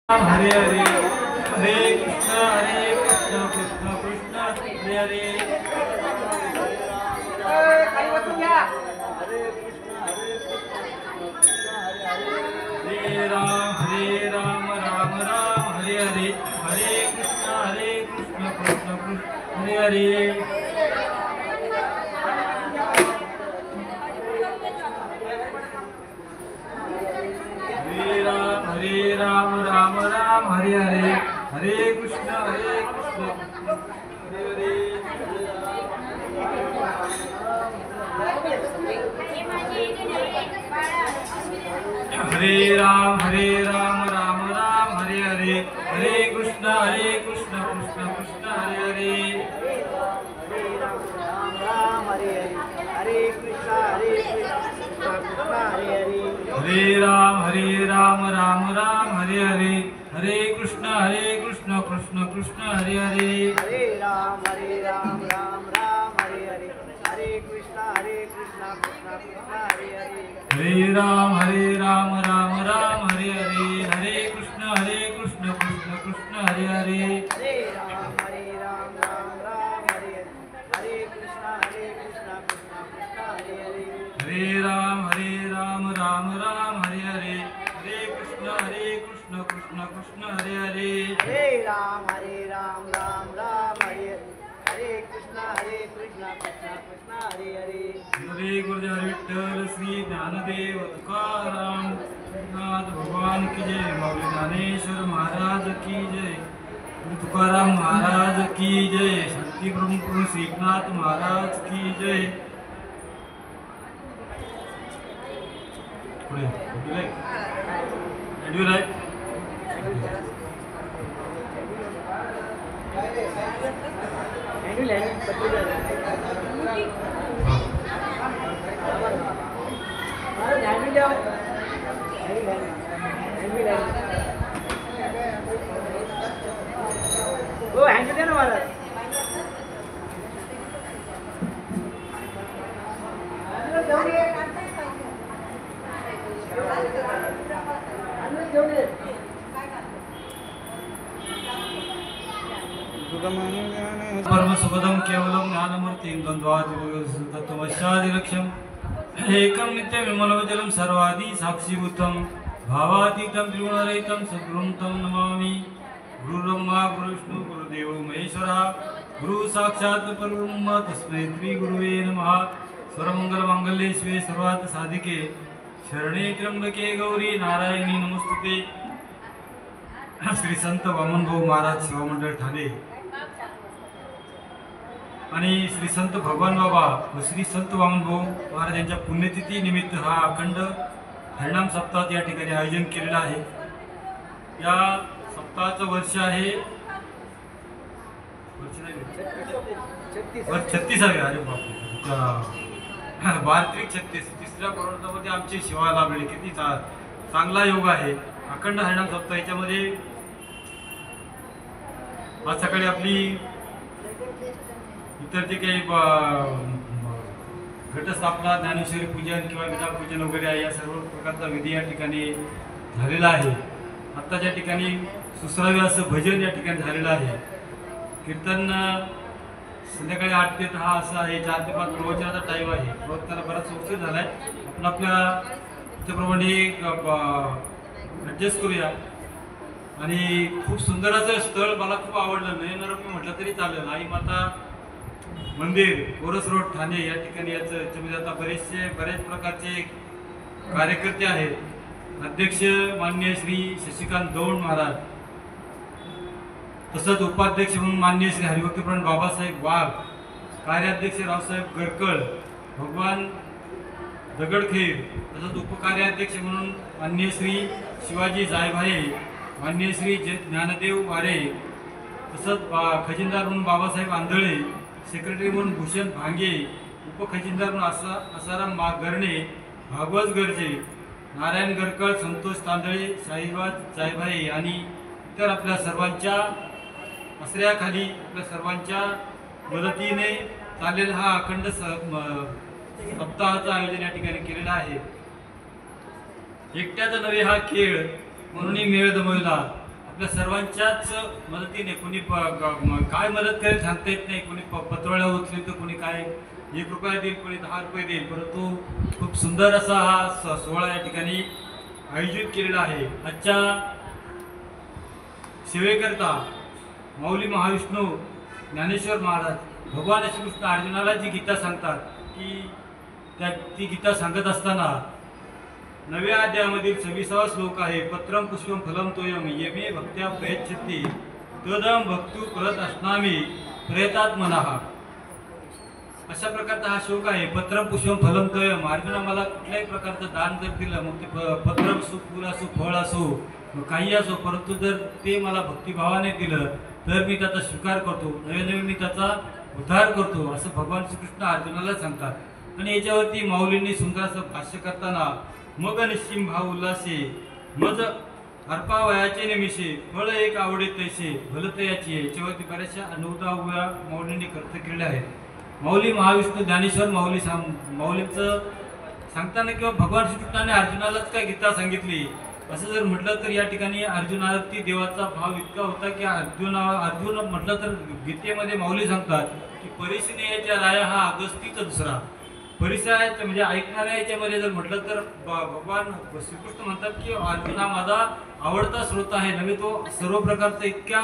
हरे हरे हरे कृष्ण कृष्ण कृष्ण हरे हरे हरे राम राम राम हरे हरे हरे कृष्ण कृष्ण कृष्ण हरे हरे हरे राम राम राम हरे हरे हरे कृष्ण हरे हरे हरे राम राम राम हरे हरे हरे कृष्ण कृष्ण कृष्ण हरे हरे हरे राम राम हरे हरे हरे कृष्ण कृष्ण कृष्ण हरे हरे हरे राम राम राम हरे हरे हरे कृष्ण कृष्ण कृष्ण हरे हरे हरे राम राम राम हरे हरे हरे कृष्ण कृष्ण कृष्ण हरे हरे हरे राम राम राम हरे हरे हरे कृष्ण कृष्ण कृष्ण हरे हरे हरे राम राम हरे हरे हरे कृष्ण कृष्ण कृष्ण हरे हरे हरे राम राम राम हरे हरे हरे कृष्ण कृष्ण कृष्ण हरे हरे हरे गुरुदेव विठ्ठल श्री ज्ञानदेव तुकाराम नाथ भगवान की जय मौली ज्ञानेश्वर महाराज की जय तुकाराम महाराज की जय शक्ति ब्रह्मपुर श्रीनाथ महाराज की जय वो हैंड दे ना महाराज परम सुखदम केवलम ज्ञानमूर्तिं द्वन्द्वादितत्त्वमस्यादिलक्ष्यम् एकं नित्यं विमलवचनं सर्वादि साक्षीभूतं भावातीतं त्रिगुणरहितं सद्गुरुं तं नमामि गुरुर्ब्रह्मा गुरुर्विष्णु गुरुदेवो महेश्वरः गुरु साक्षात् परब्रह्म तस्मै श्रीगुरुवे नमः सर्वमंगलमांगल्ये शिवे सर्वार्थ साधिके शरणे त्र्यंबके गौरी नारायणी नमस्तुते। श्री संत वामनभाऊ महाराज सेवा मंडळ ठाणे आणि श्री संत भगवान बाबा व श्री संत वामनभाऊ महाराज यांच्या पुण्यतिथी निमित्त हा अखंड हरिनाम सप्ताह या ठिकाणी आयोजन केलेला आहे। या सप्ताहाचं वर्ष आहे 36. अरे बापरे, 32-36 तिसऱ्या प्रवर्तामध्ये आमची सेवा लाभली। किती चांगला योग आहे। अखंड हरिनाम सप्ताह याच्यामध्ये आज सकाळी आपली इतर जे काही घटस्थापना ज्ञानेश्वरी पूजन किंवा विधा पूजन वगैरे आहे या सर्व प्रकारचा विधी या ठिकाणी झालेला आहे। आत्ता ज्या ठिकाणी सुसरावे असं भजन या ठिकाणी झालेलं आहे। कीर्तन संध्याकाळी 8 ते 10 असं आहे। 4 ते 5 प्रवचनाचा टाईम आहे। प्रवचनाला बराच उशीर झाला आहे। आपण आपल्या त्याप्रमाणे ॲडजस्ट करूया। आणि खूप सुंदर असं स्थळ मला खूप आवडलं। नयनरम्य म्हटलं तरी चालेल। आई माता मंदिर कोरस रोड ठाणे या ठिकाणी याच्यामध्ये आता बरेच प्रकारचे कार्यकर्ते आहेत। अध्यक्ष माननीय श्री शशिकांत दौंड महाराज, तसंच उपाध्यक्ष म्हणून माननीय श्री हरिभक्तपरायण बाबासाहेब वाघ, कार्याध्यक्ष रावसाहेब गरकळ, भगवान दगडखेर, तसंच उपकार्याध्यक्ष म्हणून माननीय श्री शिवाजी जायभाये, माननीय श्री ज्ञानदेव वारे, तसंच खजिनदार म्हणून बाबासाहेब आंधळे, सेक्रेटरी म्हणून भूषण भांगे, उपखजिनदार म्हणून आसाराम गरणे, भागवत गर्जे, नारायण गरकळ, संतोष तांदळे, साईबाज जायभाई आणि इतर आपल्या सर्वांच्या आश्रयाखाली आपल्या सर्वांच्या मदतीने चाललेला हा अखंड सप्ताहाचं आयोजन या ठिकाणी केलेलं आहे। एकट्याचा नव्हे हा खेळ म्हणून मेळ जमवला, आपल्या सर्वांच्याच मदतीने कोणी काय मदत करेल सांगता येत नाही. कोणी पत्रोळ्या उचलेल तर कोणी काय 1 रुपया देईल, कोणी 10 रुपये देईल. परंतु खूप सुंदर असा हा सोहळा या ठिकाणी आयोजित केलेला आहे. आजच्या सेवेकरता माऊली महाविष्णू ज्ञानेश्वर महाराज भगवान श्रीकृष्ण अर्जुनाला जी गीता सांगतात की ती गीता सांगत असताना 9व्या अध्यायामधील 26वा श्लोक आहे. पत्रम पुष्पम फलम तोयम येमे भक्त्या प्रयच्छति तदम भक्तू परत असनामी प्रयतात मनाहा. अशा प्रकारचा हा श्लोक आहे. पत्रम पुष्पम फलम तोयम. अर्जुना मला कुठल्याही प्रकारचं दान जर दिलं, मग ते पत्र असो, फूल असो, फळ असो, काही असो, परंतु जर ते मला भक्तिभावाने दिलं तर मी त्याचा स्वीकार करतो, नवे मी त्याचा उद्धार करतो, असं भगवान श्रीकृष्ण अर्जुनाला सांगतात. आणि याच्यावरती माऊलींनी सुंदर असं भाष्य करताना मग निश्चिम भाव उल्हासे मज अर्पावयाचे निमिषे फळ एक आवडे तैसे भलत याची. याच्यावरती बऱ्याचशा अनुदाव्या माऊलींनी कर्त केलेल्या आहेत. माऊली महाविष्णू ज्ञानेश्वर माऊलींचं सांगताना किंवा भगवान श्रीकृष्णाने अर्जुनालाच काय गीता सांगितली असं जर म्हटलं तर या ठिकाणी अर्जुनावरती देवाचा भाव इतका होता की अर्जुन म्हटलं तर गीतेमध्ये माऊली सांगतात की परिसीने याच्या राया हा अगस्तीचा दुसरा. परिसराच्या म्हणजे ऐकणाऱ्या याच्यामध्ये जर म्हटलं तर भगवान श्रीकृष्ण म्हणतात की अर्जुन हा माझा आवडता स्रोत आहे. नव्हे तो सर्व प्रकारचा इतक्या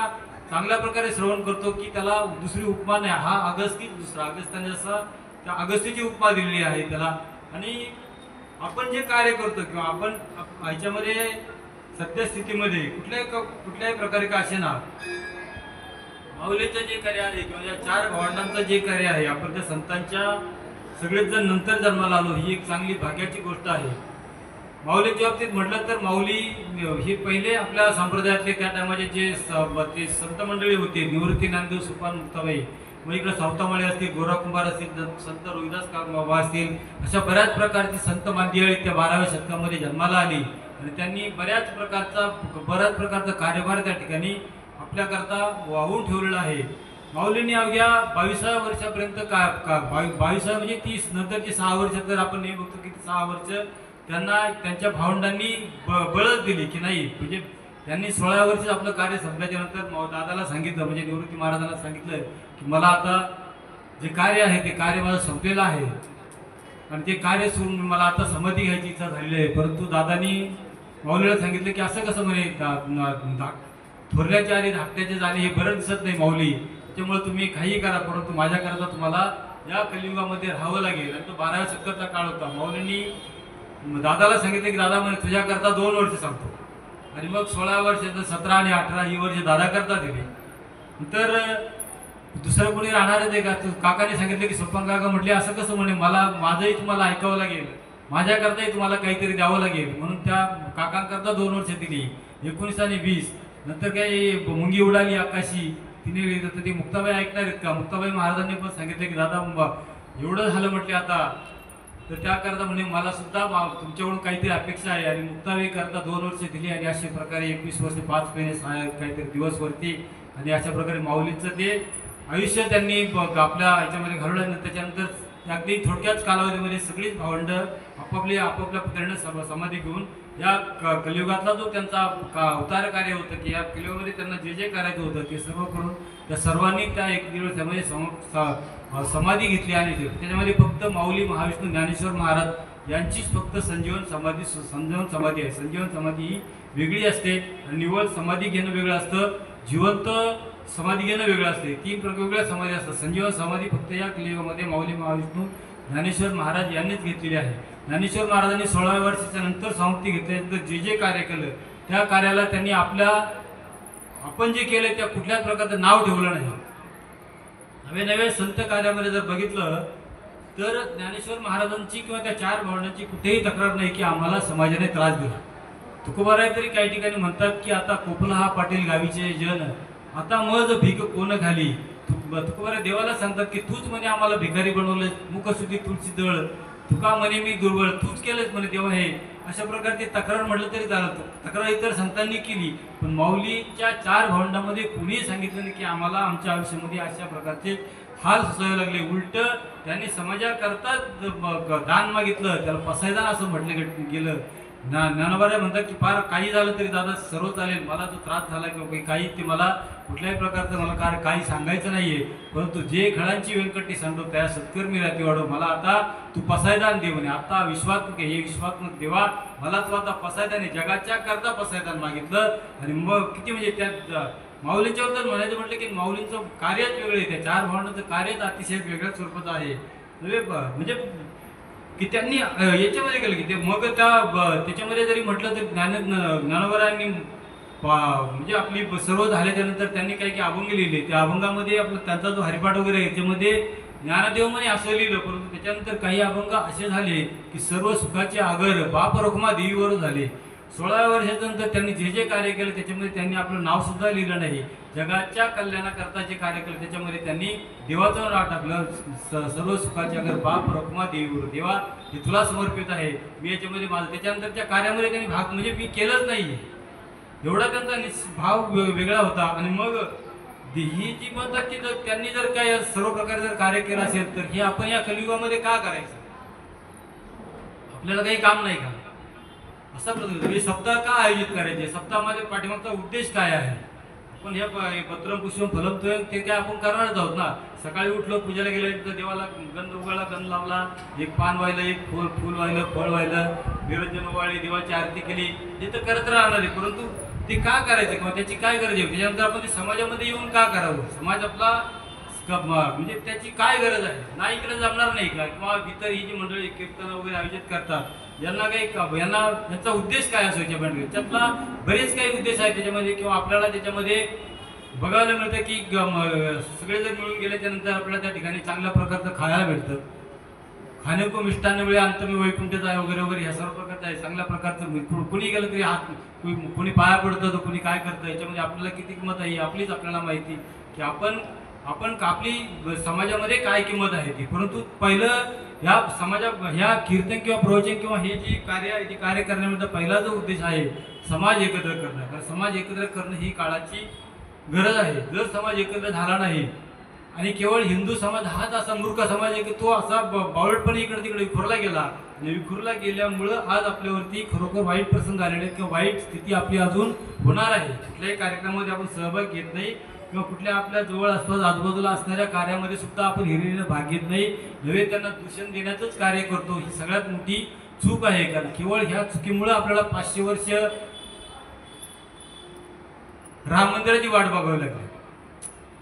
चांगल्या प्रकारे श्रवण करतो की त्याला दुसरी उपमा नाही. हा अगस्तीच दुसरा. अगस्त्याने जसं त्या अगस्तीची उपमा दिलेली आहे त्याला. आणि आपण जे कार्य करतो किंवा आपण ह्याच्यामध्ये सद्यस्थितीमध्ये कुठल्याही प्रकारे का असे ना माऊलीचं जे कार्य आहे किंवा या 4 भावंडांचं जे कार्य आहे, आपण त्या संतांच्या सगळेच जण नंतर जन्माला आलो, ही एक चांगली भाग्याची गोष्ट आहे. माऊलीच्या बाबतीत म्हटलं तर माऊली हे पहिले आपल्या संप्रदायातले त्या टायमाचे जे संत मंडळी होते, निवृत्ती ज्ञानदेव सुपान मुक्ताबाई, मग इकडे सावतामाळे असतील, गोरा कुंभार असतील, संत रोहिदास बाबा असतील, अशा बऱ्याच प्रकारची संत मंडळी त्या 12व्या शतकामध्ये जन्माला आली आणि त्यांनी बऱ्याच प्रकारचा कार्यभार त्या ठिकाणी आपल्याकरता वाहून ठेवलेला आहे. माऊलींनी अवघ्या 22व्या वर्षापर्यंत 22 म्हणजे 30 नंतरची 6 वर्ष तर आपण नाही बघतो की 6 वर्ष त्यांना त्यांच्या भावंडांनी बळच दिली की नाही. म्हणजे त्यांनी 16व्या वर्षी आपलं कार्य संपल्याच्या नंतर दादाला सांगितलं, म्हणजे निवृत्ती महाराजांना सांगितलं की मला आता जे कार्य आहे ते कार्य माझं संपलेलं आहे आणि ते कार्य सोडून मला आता समाधी घ्यायची इच्छा झालेली आहे. परंतु दादानी माऊलीला सांगितलं की असं कसं म्हणे थोरल्याचे आणि धाकट्याचे जाणे हे बरं दिसत नाही माऊली, त्यामुळे तुम्ही काही करा परंतु माझ्याकरता तुम्हाला या कलियुगामध्ये राहावं लागेल. आणि तो 12व्या शतकाचा काळ होता. माऊलींनी दादाला सांगितलं की दादा म्हणे तुझ्याकरता 2 वर्ष सांगतो. आणि मग 16 वर्ष 17 आणि 18 ही वर्ष दादा करता दिली. तर दुसरं कोणी राहणारच आहे का. काकाने सांगितलं की सोपान काका म्हटले असं कसं म्हणे माझंही तुम्हाला ऐकावं लागेल, माझ्याकरताही तुम्हाला काहीतरी द्यावं लागेल. म्हणून त्या काकांकरता 2 वर्ष दिली. 19 आणि 20 नंतर काही मुंगी उडाली आकाशी तिने तर ती मुक्ताबाई ऐकणार आहेत का. मुक्ताबाई महाराजांनी पण सांगितलं की दादा एवढं झालं म्हटले आता तर त्याकरता म्हणे मला सुद्धा तुमच्याकडून काहीतरी अपेक्षा आहे. आणि मुक्ताबाई करता 2 वर्ष दिली आणि अशा प्रकारे 21 वर्ष 5 महिने 6 काहीतरी दिवसवरती आणि अशा प्रकारे माऊलींचं ते आयुष्य त्यांनी आपल्या ह्याच्यामध्ये घडवलं. त्याच्यानंतर अगदी थोडक्याच कालावधीमध्ये सगळीच भावंड आपापल्या पत्र्यानं समाधी घेऊन या कलियुगातला जो त्यांचा अवतार कार्य होतं की या कलियुगामध्ये त्यांना जे जे करायचं होतं ते सर्व करून त्या सर्वांनी त्या 1 दिवसामध्ये समाधी घेतली. आणि त्याच्यामध्ये फक्त माऊली महाविष्णू ज्ञानेश्वर महाराज यांचीच फक्त संजीवन समाधी आहे. संजीवन समाधी ही वेगळी असते आणि निव्वळ समाधी घेणं वेगळं असतं, जिवंत समाधी घेणं वेगळं असते. 3 वेगवेगळ्या समाधी असतात. संजीवन समाधी फक्त या कलियुगामध्ये माऊली महाविष्णू ज्ञानेश्वर महाराज यांनीच घेतलेली आहे. ज्ञानेश्वर महाराजांनी 16व्या वर्षाच्या नंतर समाप्ती घेतल्यानंतर जे जे कार्य केलं त्या कार्याला त्यांनी आपण जे केलं त्या कुठल्याच प्रकारचं नाव ठेवलं नाही. नवे संत कार्यामध्ये जर बघितलं तर ज्ञानेश्वर महाराजांची किंवा त्या 4 भावंडांची कुठेही तक्रार नाही की आम्हाला समाजाने त्रास दिला. तुकोबाराय तरी काही ठिकाणी म्हणतात की आता कोपला हा पाटील गावीचे जन आता मज भीक कोण घाली. तुकोबाराय देवाला सांगतात की तूच म्हणे आम्हाला भिकारी बनवलं, मुखसुद्धी तुळशी दळ, तुका म्हणे मी दुर्बळ, तूच केलंच म्हणे देवा हे. अशा प्रकारची तक्रार म्हटलं तरी चालत. तक्रार इतर संतांनी केली पण माऊलीच्या 4 भावंडामध्ये कुणीही सांगितलं नाही की आम्हाला आमच्या आयुष्यामध्ये अशा प्रकारचे हाल सोसावे लागले. उलट त्यांनी समाजाकरता दान मागितलं, त्याला पसायदान असं म्हटलं गेलं ज्ञानोबा म्हणतात की फार काही झालं तरी दादा सर्व चालेल, मला जो त्रास झाला किंवा काही ते मला कुठल्याही प्रकारचं मला काही सांगायचं नाहीये, परंतु जे खळांची व्यंकटी सांडो त्या सत्कर्मी राहते वाढव, मला आता तू पसायदान दे म्हणे. आता विश्वात्मक हे विश्वात्मक देवा, मला तू आता पसायदान, जगाच्या करता पसायदान मागितलं. आणि मग किती म्हणजे त्यात माऊलींच्या बद्दल म्हणायचं म्हटलं की माऊलींचं कार्यच वेगळं आहे, त्या चार भावनांचं कार्यच अतिशय वेगळ्या स्वरूपाचं आहे. म्हणजे की त्यांनी याच्यामध्ये केलं की ते मग त्याच्यामध्ये जरी म्हटलं तर ज्ञानोबरांनी म्हणजे आपली सर्व झाल्याच्यानंतर त्यांनी काही काही अभंग लिहिले. त्या अभंगामध्ये आपलं त्यांचा जो हरिपाठ वगैरे आहे त्याच्यामध्ये ज्ञानदेव म्हणे असं लिहिलं, परंतु त्याच्यानंतर काही अभंग असे झाले की सर्व सुखाचे आगर बाप रखुमा देवीवर झाले. 16व्या वर्षानंतर त्यांनी जे जे कार्य केलं त्याच्यामध्ये त्यांनी आपलं नाव सुद्धा लिहिलं नाही. जगाच्या कल्याणाकरता जे कार्य केलं त्याच्यामध्ये त्यांनी देवाचं नाव टाकलं, सर्व सुखाचे आगर बाप रखुमा देवीवर, देवा हे तुला समर्पित आहे मी याच्यामध्ये माझं. त्याच्यानंतरच्या कार्यामध्ये त्यांनी भाग म्हणजे मी केलंच नाही, एवढा त्यांचा भाव वेगळा होता. आणि मग ही जी म्हणतात की त्यांनी जर काय सर्व प्रकारे जर कार्य केलं असेल तर हे आपण या कलियुगामध्ये का करायचं, आपल्याला काही काम नाही का, असा प्रश्न. सप्ताह का आयोजित करायचे, सप्ताहामध्ये पाठीमागचा उद्देश काय आहे. आपण हे पत्रम पुष्पम फलम ते काय आपण करणारच आहोत ना. सकाळी उठलो पूजेला गेल्यानंतर देवाला गंध उगाळला, गंध लावला, एक पान वाहिलं, एक फूल वाहिलं, फळ वाहिलं, निरंजन ओवाळली, देवाची आरती केली, हे तर करत राहणार आहे. परंतु ते का करायचं किंवा त्याची काय गरज आहे, त्याच्यानंतर आपण ते समाजामध्ये येऊन का करावं, समाज आपला म्हणजे त्याची काय गरज आहे. नाही इकडे जमणार नाही का, किंवा इतर ही जी मंडळी कीर्तन वगैरे आयोजित करतात यांना यांचा उद्देश काय असो, त्याच्यातला बरेच काही उद्देश आहेत त्याच्यामध्ये. किंवा आपल्याला त्याच्यामध्ये बघायला मिळतं की सगळे जर मिळून गेल्याच्या नंतर आपल्याला त्या ठिकाणी चांगल्या प्रकारचं खायला मिळतं. खाणे को मिष्टान्न वेळे अंतमी वैकुंठच आहे वगैरे वगैरे ह्या सर्व प्रकारचं आहे. चांगल्या प्रकारचं कुणी गेलं तरी हात कुणी पाया पडतं तर कुणी काय करतं, याच्यामध्ये आपल्याला किती किंमत आहे आपलीच आपल्याला माहिती की आपण आपली समाजामध्ये काय किंमत आहे ती. परंतु पहिलं ह्या ह्या कीर्तन किंवा प्रवचन किंवा हे जी कार्य आहे ती कार्य करण्यामध्ये पहिला जो उद्देश आहे समाज एकत्र करणं. कारण समाज एकत्र करणं ही काळाची गरज आहे. जर समाज एकत्र झाला नाही आणि केवळ हिंदू समाज हाच असा मूर्ख समाज आहे की तो असा बावळटपणे इकडे तिकडे विखुरला गेला, आणि विखुरला गेल्यामुळं आज आपल्यावरती खरोखर वाईट प्रसंग आलेले आहेत किंवा वाईट स्थिती आपली अजून होणार आहे. कुठल्याही कार्यक्रमामध्ये आपण सहभाग घेत नाही किंवा कुठल्या आपल्या जवळ आसपास आजूबाजूला असणाऱ्या कार्यामध्ये सुद्धा आपण हिरिरीने भाग घेत नाही, नव्हे त्यांना दूषण देण्याचंच कार्य करतो. ही सगळ्यात मोठी चूक आहे. कारण केवळ ह्या चुकीमुळे आपल्याला 500 वर्ष राम मंदिराची वाट बघावी लागली.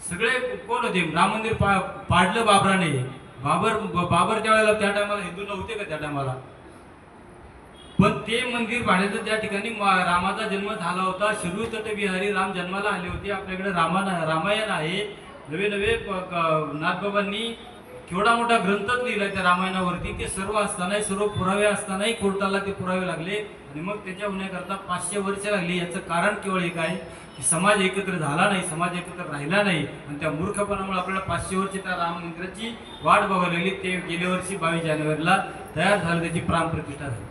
सगळे कोण होते, राम मंदिर पाडलं बाबराने. बाबर त्या वेळेला त्या टायमाला हिंदू नव्हते का त्या टायमाला, पण ते मंदिर पाडण्याचं त्या ठिकाणी रामाचा जन्म झाला होता. शिरू तटविहारी राम जन्माला आले होते. आपल्याकडे रामायण आहे. नवे नाथबाबांनी केवढा मोठा ग्रंथच लिहिलाय त्या रामायणावरती. ते सर्व असतानाही, सर्व पुरावे असतानाही कोर्टाला ते पुरावे लागले आणि मग त्याच्या होण्याकरता 500 वर्ष लागली. याचं कारण केवळ एक आहे की समाज एकत्र झाला नाही, समाज एकत्र राहिला नाही, आणि त्या मूर्खपणामुळे आपल्याला 500 वर्ष त्या राम मंदिराची वाट बघावी लागली. ते गेल्या वर्षी 22 जानेवारीला तयार झालं, त्याची प्राणप्रतिष्ठा झाली.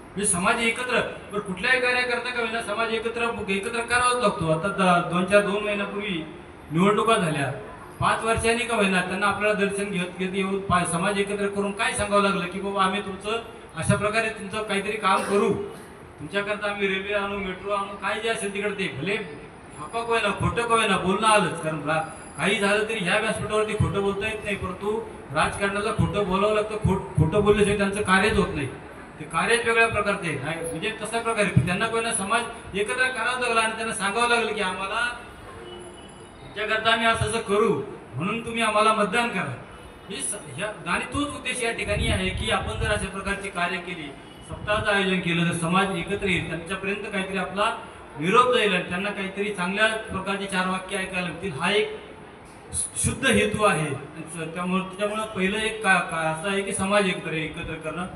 म्हणजे समाज एकत्र, पण कुठल्याही कार्याकरता का होईना समाज एकत्र करावाच लागतो. आता 2 महिन्यापूर्वी निवडणुका झाल्या. 5 वर्षांनी का होईना त्यांना आपल्याला दर्शन घेत येऊन समाज एकत्र करून काय सांगावं लागलं की बाबा आम्ही तुमचं अशा प्रकारे तुमचं काहीतरी काम करू, तुमच्याकरता आम्ही रेल्वे आणू, मेट्रो आणू, काय जे असेल तिकडे ते भले हापा कोय ना खोटं कोय ना बोलणं आलंच. कारण काही झालं तरी ह्या व्यासपीठावरती खोटं बोलता येत नाही, परंतु राजकारणाला खोटं बोलावं लागतं. खोटं बोलल्याशिवाय त्यांचं कार्यच होत नाही. ते कार्यच वेगळ्या प्रकारचे म्हणजे तशा प्रकारे त्यांना कोणा समाज एकत्र करावं लागला आणि त्यांना सांगावं लागलं की आम्हाला तुमच्याकरता आम्ही असं करू म्हणून तुम्ही आम्हाला मतदान करा. आणि तोच उद्देश या ठिकाणी आहे की आपण जर अशा प्रकारचे कार्य केली, सप्ताहाचं आयोजन केलं तर समाज एकत्र येईल, त्यांच्यापर्यंत काहीतरी आपला निरोप जाईल आणि त्यांना काहीतरी चांगल्या प्रकारचे 4 वाक्य ऐकायला लागतील. हा एक शुद्ध हेतू आहे. त्यामुळं पहिलं एक असं आहे की समाज एकत्र करणं.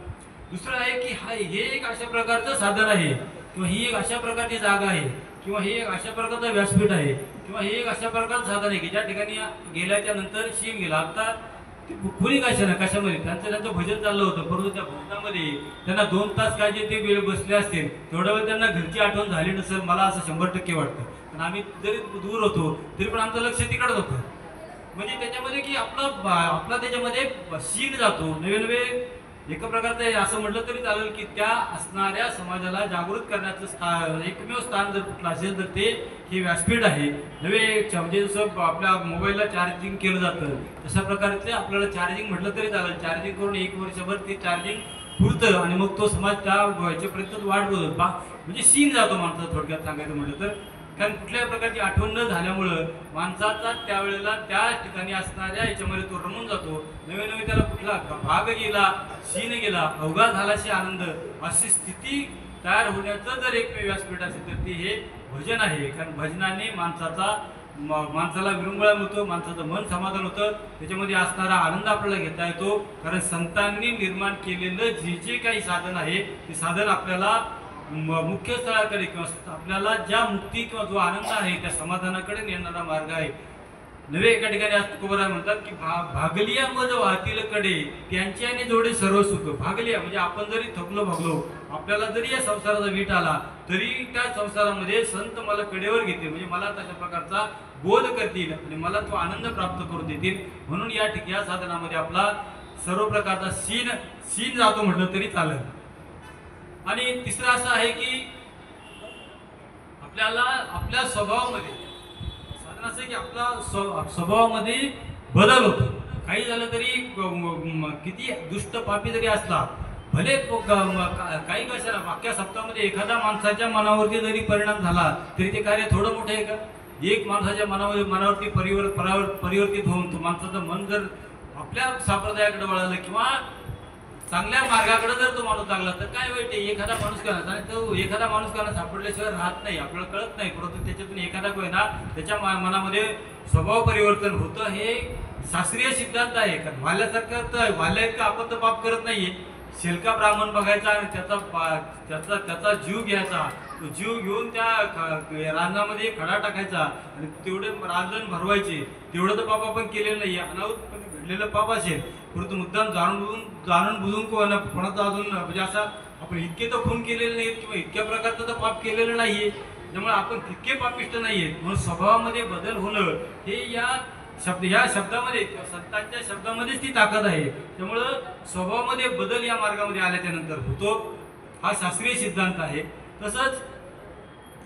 दुसरं आहे की हे एक अशा प्रकारचं साधन आहे किंवा ही एक अशा प्रकारची जागा आहे किंवा हे एक अशा प्रकारचं व्यासपीठ आहे किंवा हे एक अशा प्रकारचं साधन आहे की ज्या ठिकाणी गेल्याच्या नंतर शीन गेला. आता कुणी कशामध्ये त्यांचं भजन चाललं होतं, परंतु त्या भजनामध्ये त्यांना 2 तास काय जे ते वेळ बसले असतील तेवढ्या वेळ त्यांना घरची आठवण झाली नसेल, मला असं 100% वाटतं. पण आम्ही जरी दूर होतो तरी पण आमचं लक्ष तिकडच होतं. म्हणजे त्याच्यामध्ये की आपला त्याच्यामध्ये शीन जातो. नवे एका प्रकारचं हे असं म्हटलं तरी चालेल की त्या असणाऱ्या समाजाला जागृत करण्याचं एकमेव स्थान जर कुठलं असेल तर ते हे व्यासपीठ आहे. नव्हे म्हणजे जसं आपल्या मोबाईलला चार्जिंग केलं जातं तशा प्रकारचे आपल्याला चार्जिंग म्हटलं तरी चालेल. चार्जिंग करून 1 वर्षभर ते चार्जिंग पुरतं आणि मग तो समाज त्या ह्याच्यापर्यंत वाट बघत म्हणजे सीन जातो माणसाचा. थोडक्यात सांगायचं म्हटलं तर कारण कुठल्याही प्रकारची आठवण न झाल्यामुळं माणसाचा त्यावेळेला त्या ठिकाणी असणाऱ्या याच्यामध्ये तो रमून जातो. नवे नवे त्याला कुठला भाग गेला, सीन गेला, अवघा झालाशी आनंद अशी स्थिती तयार होण्याचं जर एक व्यासपीठ असेल तर ते हे भजन आहे. कारण भजनाने माणसाला विरंगुळा मिळतो, माणसाचं मन समाधान होतं, त्याच्यामध्ये असणारा आनंद आपल्याला घेता येतो. कारण संतांनी निर्माण केलेलं जे जे काही साधन आहे ते साधन आपल्याला मुख्य स्थळाकडे किंवा आपल्याला ज्या मुक्ती किंवा जो आनंद आहे त्या समाधानाकडे नेणारा मार्ग आहे. नवे एका ठिकाणी आज तुकोबराय म्हणतात की भागलिया मज वाहतील कडे त्यांच्याने जोडे सर्व सुख. भागलिया म्हणजे आपण जरी थकलो भागलो, आपल्याला जरी या संसाराचा वीट आला तरी त्या संसारामध्ये संत मला कडेवर घेतील, म्हणजे मला तशा प्रकारचा बोध करतील आणि मला तो आनंद प्राप्त करून देतील. म्हणून या साधनामध्ये आपला सर्व प्रकारचा सीन जातो म्हटलं तरी चालेल. आणि तिसरं असं आहे की आपल्याला आपल्या स्वभावामध्ये साधन असं आहे की आपला स्वभावामध्ये बदल होतो. काही झालं तरी किती दुष्ट पापी जरी असला भले काही कशाला मागच्या सप्ताहामध्ये एखाद्या माणसाच्या मनावरती जरी परिणाम झाला तरी ते कार्य थोडं मोठं आहे का? एक माणसाच्या मनावरती परिवर्तित होऊन तो माणसाचं मन जर आपल्या संप्रदायाकडे वळालं किंवा चांगल्या मार्गाकडे जर तो माणूस लागला तर काय वाईट आहे? एखादा माणूस करणार आणि तो एखादा माणूस करणार सापडल्याशिवाय राहत नाही, आपल्याला कळत नाही, परंतु त्याच्यातून एखादा कोय ना त्याच्या मनामध्ये स्वभाव परिवर्तन होतं. हे शास्त्रीय सिद्धांत आहे. कारण वाल्यासारखं तर वाल्या आपण तर पाप करत नाहीये. शेलका ब्राह्मण बघायचा आणि त्याचा जीव घ्यायचा, तो जीव घेऊन त्या रानामध्ये खडा टाकायचा आणि तेवढे रांजण भरवायचे, तेवढं तर पाप आपण केलेलं नाहीये. अनाहूतपणे घडलेलं पाप असेल, परंतु मुद्दाम जाणून बुजून कोणाचा अजून म्हणजे असा आपण इतके तर खून केलेले नाहीत किंवा इतक्या प्रकारचं तर पाप केलेलं नाहीये, त्यामुळे आपण तितके पापिष्ट नाहीयेत. म्हणून स्वभावामध्ये बदल होणं हे या शब्दामध्ये संतांच्या शब्दामध्येच ती ताकद आहे. त्यामुळं स्वभावामध्ये बदल या मार्गामध्ये आल्याच्या नंतर होतो, हा शास्त्रीय सिद्धांत आहे. तसंच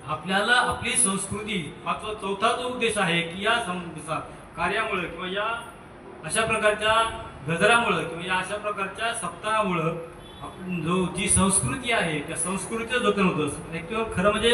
आपल्याला आपली संस्कृती चौथा जो उद्देश आहे की या कार्यामुळे किंवा या अशा प्रकारच्या गजरामुळं किंवा या अशा प्रकारच्या सप्ताहामुळं आपण जी संस्कृती आहे त्या संस्कृतीचं जतन होतं. खरं म्हणजे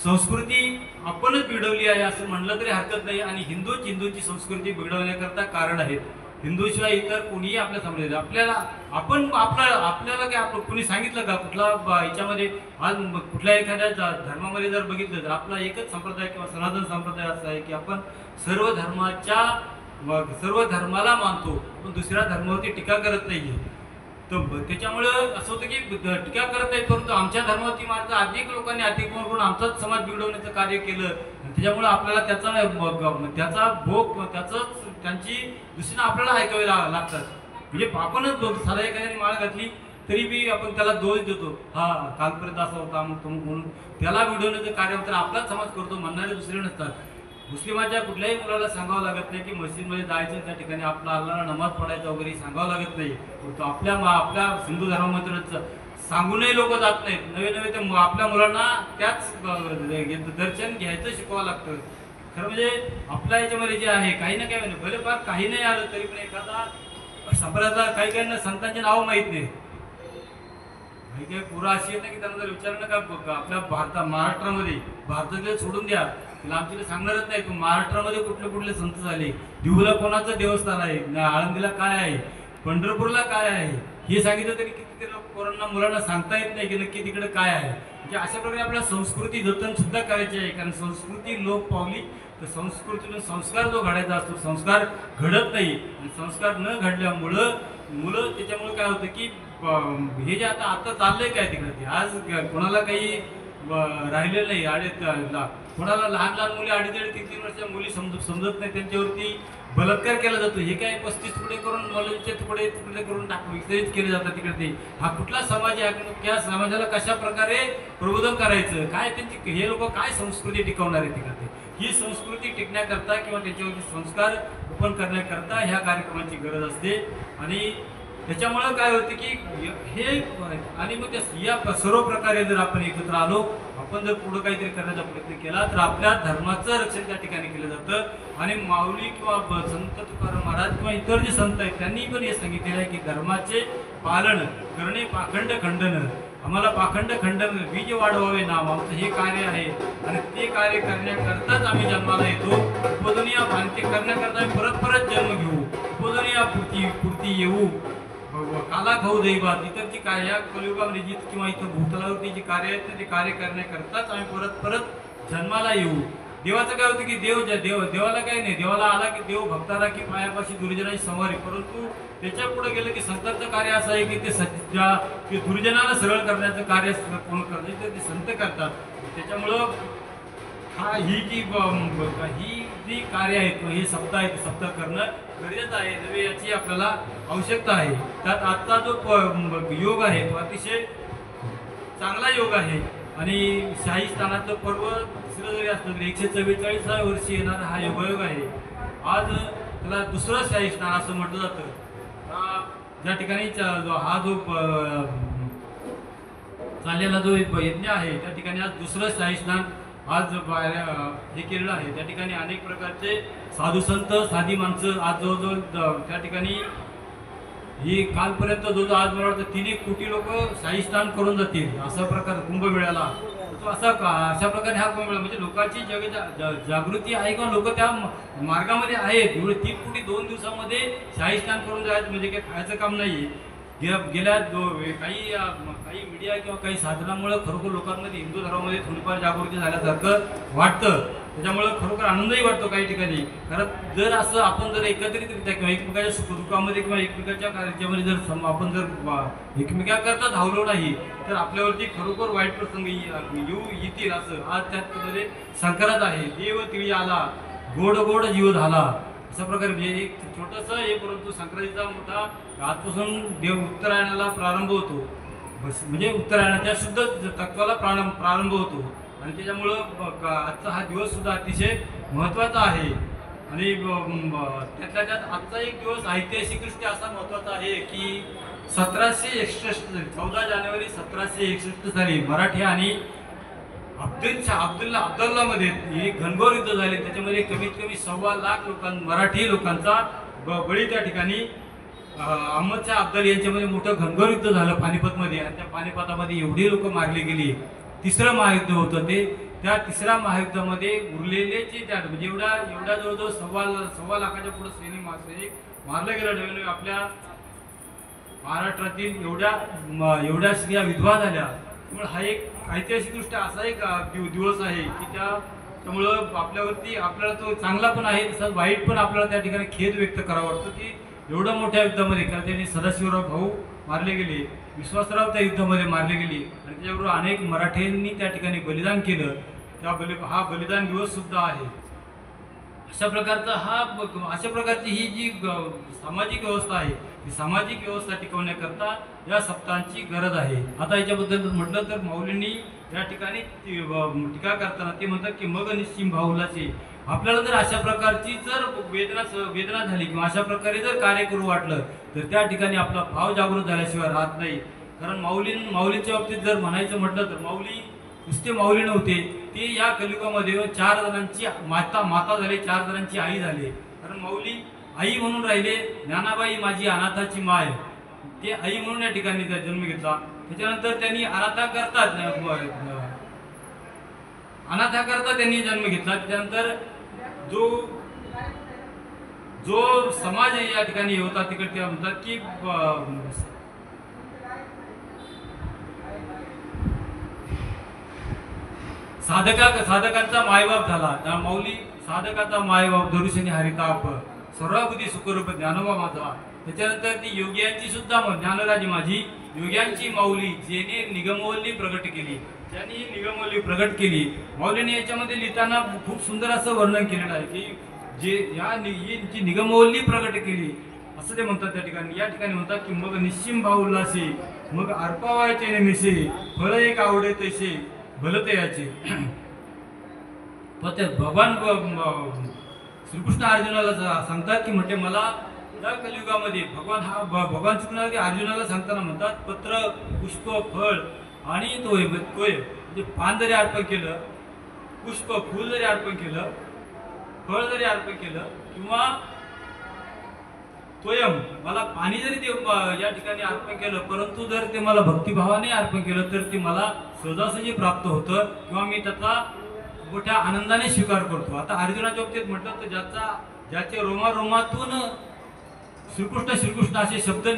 संस्कृती आपणच बिघडवली आहे असं म्हणलं तरी हरकत नाही. आणि हिंदूंची संस्कृती बिघडवण्याकरता कारण आहेत. हिंदूशिवाय इतर कोणीही आपल्या समजले आपल्याला काय आपलं कोणी सांगितलं का? कुठला याच्यामध्ये आज कुठल्या एखाद्या धर्मामध्ये जर बघितलं तर आपला एकच संप्रदाय किंवा सनातन संप्रदाय असा आहे की आपण सर्व धर्माला मानतो, पण दुसऱ्या धर्मावरती टीका करत नाहीये. तर त्याच्यामुळं असं होतं की टीका करत नाही, परंतु आमच्या धर्मावरती मात्र अधिक लोकांनी अतिक्रमण करून आमचाच समाज बिघडवण्याचं कार्य केलं. त्याच्यामुळे आपल्याला त्याचा भोग त्यांची दृष्टीनं आपल्याला ऐकावे लागतात. म्हणजे आपणच साधा एखाद्याने माळ घातली तरी बी आपण त्याला दोष देतो, हा कालपर्यंत असा होता अमुक म्हणून त्याला बिघडवण्याचं कार्य तर आपलाच समाज करतो, म्हणणारे दुसरे नसतात. मुस्लिमाच्या कुठल्याही मुलाला सांगावं लागत नाही की मस्जिदमध्ये जायचं, त्या ठिकाणी आपला अल्लाहला नमाज पडायचा वगैरे सांगावं लागत नाही. तो आपल्या हिंदू धर्मामध्ये सांगूनही लोक जात नाहीत. नवे ते आपल्या मुलांना त्याच दर्शन घ्यायचं शिकवावं लागतं. खरं म्हणजे आपल्या याच्यामध्ये जे आहे काही ना काही भले फार काही नाही आलं तरी पण एखादा संप्रदायाला काही संतांचे नाव माहीत नाही. काही पुरा अशी येतं की त्यांना जर विचारलं का आपल्या महाराष्ट्रामध्ये भारतातले सोडून द्या, तिला आमच्याकडे सांगणारच नाही की महाराष्ट्रामध्ये कुठले संत झाले, देऊला कोणाचं देवस्थान आहे, आळंदीला काय आहे, पंढरपूरला काय आहे हे सांगितलं तरी किती पोरांना मुलांना सांगता येत नाही की नक्की तिकडे काय आहे. म्हणजे अशा प्रकारे आपल्याला संस्कृती जतन सुद्धा करायची आहे. कारण संस्कृती लोप पावली तर संस्कृतीतून संस्कार जो घडायचा असतो संस्कार घडत नाही. आणि संस्कार न घडल्यामुळं मुलं त्याच्यामुळे काय होतं की हे जे आता चाललंय काय तिकडे आज कोणाला काही राहिलेलं नाही. कोणाला लहान मुली 2.5-3 वर्षाच्या मुली समजत नाही, त्यांच्यावरती बलात्कार केला जातो. हे काय 35 तुकडे करून मुलांचे तुकडे करून वितरित केले जातात तिकडे. हा कुठला समाज आहे? त्या समाजाला कशा प्रकारे प्रबोधन करायचं, काय त्यांची हे लोक काय संस्कृती टिकवणार आहे तिकडे. ही संस्कृती टिकण्याकरता किंवा त्याच्यावरती संस्कार रोपण करण्याकरता ह्या कार्यक्रमाची गरज असते. आणि त्याच्यामुळं काय होतं की हे आणि मग या सर्व प्रकारे जर आपण एकत्र आलो, आपण जर पुढे काहीतरी करण्याचा प्रयत्न केला तर आपल्या धर्माचं रक्षण त्या ठिकाणी केलं जातं. आणि माऊली किंवा संत तुकाराम महाराज किंवा इतर जे संत आहेत त्यांनी पण हे सांगितलेलं आहे की धर्माचे पालन करणे पाखंड खंडन. आम्हाला पाखंड खंडन बीज वाढवावे नाम आमचं हे कार्य आहे आणि ते कार्य करण्याकरताच आम्ही जन्माला येतो. उपदुनिया भांती करण्याकरता आम्ही परत परत जन्म घेऊ, उपदुनिया पुरती येऊ, काला खाऊ दैवात इतर जी काय या कलियुगामध्ये जी किंवा इथं भूतलावरती जी कार्य आहेत ते कार्य करण्याकरताच आम्ही परत परत जन्माला येऊ. देवाचं काय होतं की देवाला काय नाही, देवाला आला की देव भक्ताला की पायापाशी दुर्जनाची संवारी. परंतु त्याच्या पुढे गेलं की संतांचं कार्य असं आहे की ते दुर्जनाला सरळ करण्याचं कार्य कोण करतात ते संत करतात. त्याच्यामुळं ही जी कार्य आहेत किंवा हे सप्ताह आहेत सप्ताह करणं गरजेचं आहे. नव्हे याची आपल्याला आवश्यकता आहे. त्यात आजचा जो योग आहे तो अतिशय चांगला योग आहे. आणि शाही स्थानाचं पर्व तिसरं जरी असलं तरी 144व्या वर्षी येणारा हा योगायोग आहे. आज त्याला दुसरं शाही स्नान असं म्हटलं जातं. ज्या ठिकाणी हा जो चाललेला जो यज्ञ आहे त्या ठिकाणी आज दुसरं शाही स्नान आज हे केलेलं आहे. त्या ठिकाणी अनेक प्रकारचे साधू संत साधी माणसं आज जवळजवळ त्या ठिकाणी ही कालपर्यंत जो आज मला वाटतं 3 कोटी लोक शाही स्नान करून जातील असा प्रकार कुंभमेळ्याला. तो अशा प्रकारे हा कुंभमेळा म्हणजे लोकांची जागृती आहे किंवा लोक त्या मार्गामध्ये आहेत. एवढे 3 कोटी 2 दिवसामध्ये शाही स्नान करून जायचं म्हणजे काही खायचं काम नाही. गेल्या काही मीडिया किंवा काही साधनामुळे खरोखर लोकांमध्ये हिंदू धर्मामध्ये थोडीफार जागृती झाल्यासारखं वाटतं. त्याच्यामुळं खरोखर आनंदही वाटतो काही ठिकाणी. कारण जर असं आपण जर एकत्रितरित्या किंवा एकमेकाच्या सुखदुःखामध्ये किंवा एकमेकाच्या कार्यामध्ये जर आपण जर एकमेकाकरता धावलो नाही तर आपल्यावरती खरोखर वाईट प्रसंग येतील. असं आज त्यामध्ये संक्रांत आहे. देव तिळी आला गोड गोड जीव झाला अशा प्रकारे म्हणजे एक छोटंसं हे परंतु संक्रांतीचा मोठा आजपासून देव उत्तरायणाला प्रारंभ होतो. म्हणजे उत्तरायणाच्या शुद्ध तत्वाला प्रारंभ होतो. आणि त्याच्यामुळं आजचा हा दिवस सुद्धा अतिशय महत्त्वाचा आहे. आणि त्यातल्या त्यात आजचा एक दिवस ऐतिहासिकदृष्ट्या असा महत्त्वाचा आहे की 1761 14 जानेवारी 1761 साली मराठी आणि अब्दुल्लामध्ये हे घनघोर युद्ध झाले. त्याच्यामध्ये कमीत कमी 1.25 लाख मराठी लोकांचा बळी त्या ठिकाणी अहमदशाह अब्दाली यांच्यामध्ये मोठं घनघोर युद्ध झालं पानिपतमध्ये. आणि त्या पानिपतामध्ये एवढी लोक मारली गेली. तिसरं महायुद्ध होतं ते. त्या तिसऱ्या महायुद्धामध्ये उरलेले जे त्या म्हणजे एवढा जवळजवळ 1.25 लाखाच्या पुढे सैनिक मारलं गेलं. आपल्या महाराष्ट्रातील एवढ्या स्त्रिया विधवा झाल्या. त्यामुळे हा एक ऐतिहासिकदृष्ट्या असा एक दिवस आहे की त्यामुळं आपल्याला तो चांगला पण आहे तसंच वाईट पण आपल्याला त्या ठिकाणी खेद व्यक्त करावा वाटतो की एवढ्या मोठ्या युद्धामध्ये कारण त्यांनी सदाशिवराव भाऊ मारले गेले, विश्वासराव त्या युद्धामध्ये मारले गेले आणि त्याच्याबरोबर अनेक मराठ्यांनी त्या ठिकाणी बलिदान केलं. हा बलिदान दिवस सुद्धा आहे. अशा प्रकारची ही जी सामाजिक व्यवस्था आहे ती सामाजिक व्यवस्था टिकवण्याकरता या सप्ताहांची गरज आहे. आता याच्याबद्दल म्हटलं तर माऊलींनी या ठिकाणी टीका करताना ते म्हणतात की मग निश्चिम भाऊलाचे आपल्याला जर अशा प्रकारची जर वेदना झाली किंवा अशा प्रकारे जर कार्य करू वाटलं तर त्या ठिकाणी आपला भाव जागृत झाल्याशिवाय राहत नाही. कारण माऊलींच्या बाबतीत जर म्हणायचं म्हटलं तर माऊली नुसते माऊली नव्हते, ते या कलियुगामध्ये 4 जणांची माता झाली, 4 जणांची आई झाली. कारण माऊली आई म्हणून राहिले. ज्ञानाबाई माझी अनाथाची माय, ते आई म्हणून या ठिकाणी जन्म घेतला. त्याच्यानंतर त्यांनी अनाथाकरता त्यांनी जन्म घेतला. त्याच्यानंतर जो समाज या ठिकाणी होता तिकडे ते म्हणतात की साधकांचा मायबाप झाला. त्या माऊली साधकाचा मायबाप धरुषणी हरिताप सर्वाबुद्धी सुखरूप ज्ञानोबा माझा. त्याच्यानंतर ती योग्यांची सुद्धा ज्ञानराजी माझी योग्यांची माऊली जेने निगमवल्ली प्रगट केली, त्यांनी निगमवल्ली प्रगट केली. माऊलीने याच्यामध्ये लिहिताना खूप सुंदर असं वर्णन केलेलं आहे की जी निगमवल्ली प्रगट केली असं ते म्हणतात. त्या ठिकाणी या ठिकाणी म्हणतात की मग निश्चिम भाऊ उल्हासे मग अर्पावायचे नेमिसे फळ एक आवडे तैसे भलते याचे. पण ते भगवान श्रीकृष्ण अर्जुनाला सांगतात की म्हणजे मला या कलियुगामध्ये भगवान श्रीकृष्ण अर्जुनाला सांगताना म्हणतात, पत्र पुष्प फळ आणि तोय म्हणजे पान जरी अर्पण केलं, पुष्प फूल जरी अर्पण केलं, फळ जरी अर्पण केलं किंवा तोयम मला पाणी जरी ते या ठिकाणी अर्पण केलं, परंतु जर ते मला भक्तिभावाने अर्पण केलं तर ते मला सहजासहजी प्राप्त होतं किंवा मी त्याचा मोठ्या आनंदाने स्वीकार करतो. आता अर्जुनाच्या बाबतीत म्हटलं तर ज्याच्या रोमारोमातून श्रीकृष्ण असे शब्द,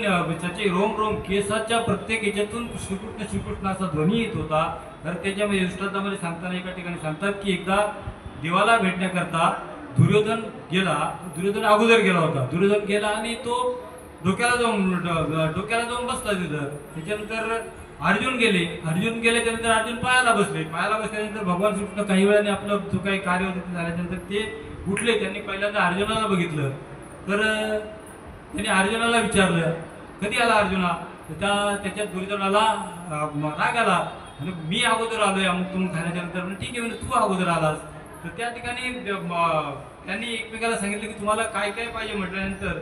त्याचे रोम केसाच्या प्रत्येक याच्यातून श्रीकृष्ण असा ध्वनी येत होता. तर त्याच्यामध्ये दृष्टांतामध्ये सांगताना एका ठिकाणी सांगतात की एकदा देवाला भेटण्याकरता दुर्योधन अगोदर गेला होता. दुर्योधन गेला आणि तो डोक्याला जाऊन बसला तिथं. त्याच्यानंतर अर्जुन गेले त्यानंतर अर्जुन पायाला बसल्यानंतर भगवान श्रीकृष्ण काही वेळाने आपलं जो काही कार्य होतं ते झाल्यानंतर ते उठले. त्यांनी पहिल्यांदा अर्जुनाला बघितलं. तर त्यांनी अर्जुनाला विचारलं, कधी आला अर्जुना? त्याच्यात दुर्योधनाला राग आला आणि मी अगोदर आलोय अमुक तुम खाण्याच्यानंतर. ठीक आहे म्हणजे तू अगोदर आलास. तर त्या ठिकाणी त्यांनी एकमेकाला सांगितलं की तुम्हाला काय काय पाहिजे. म्हटल्यानंतर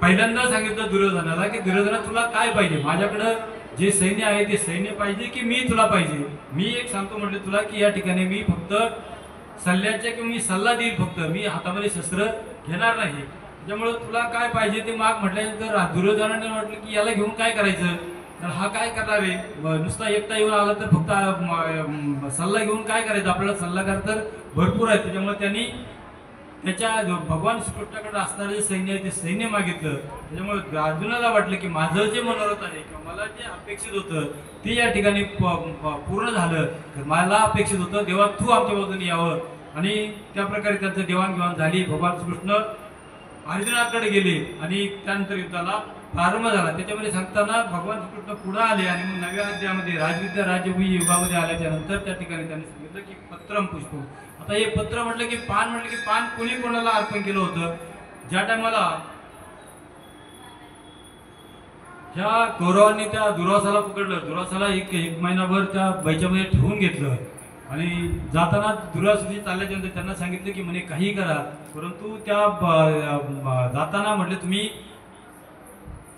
पहिल्यांदा सांगितलं दुर्योधनाला की दुर्योधना तुला काय पाहिजे, माझ्याकडं जे सैन्य आहे ते सैन्य पाहिजे की मी तुला पाहिजे. मी एक सांगतो म्हटलं तुला की या ठिकाणी मी फक्त सल्ल्याच्या किंवा मी सल्ला देईल, फक्त मी हातामध्ये शस्त्र घेणार नाही. त्याच्यामुळे तुला काय पाहिजे ते माग. म्हटल्यानंतर दुर्योधनाने म्हटलं की याला घेऊन काय करायचं, तर हा काय करणार आहे, नुसता एकटा येऊन आला तर फक्त सल्ला घेऊन काय करायचं, आपल्याला सल्लागार तर भरपूर आहे. त्याच्यामुळे त्यांनी त्याच्या भगवान श्रीकृष्णाकडे असणारे जे सैन्य आहे ते सैन्य मागितलं. त्याच्यामुळे अर्जुनाला वाटलं की माझं जे मनोरथ आहे किंवा मला जे अपेक्षित होतं ते या ठिकाणी पूर्ण झालं. मला अपेक्षित होतं देवा तू आमच्या बाजूने यावं. आणि त्या प्रकारे त्यांचं देवाणघेवाण झाली. भगवान श्रीकृष्ण अर्जुनाकडे गेले आणि त्यानंतर युद्धाला प्रारंभ झाला. त्याच्यामध्ये सांगताना भगवान श्रीकृष्ण पुढे आले आणि मग नव्या अध्यायामध्ये राजविद्या राजभूमी युगामध्ये आल्याच्या नंतर त्या ठिकाणी त्यांनी सांगितलं की पत्रम पुष्पम. आता हे पत्र म्हटलं की पान कोणी कोणाला अर्पण केलं होतं. ज्या टायमाला ह्या कौरवांनी त्या दुर्वासाला पकडलं, दुर्वासाला एक महिनाभर त्या बैच्यामध्ये ठेवून घेतलं आणि जाताना दुर्वासाची चालल्याच्यानंतर त्यांना सांगितलं की म्हणे काही करा, परंतु त्या जाताना म्हटले तुम्ही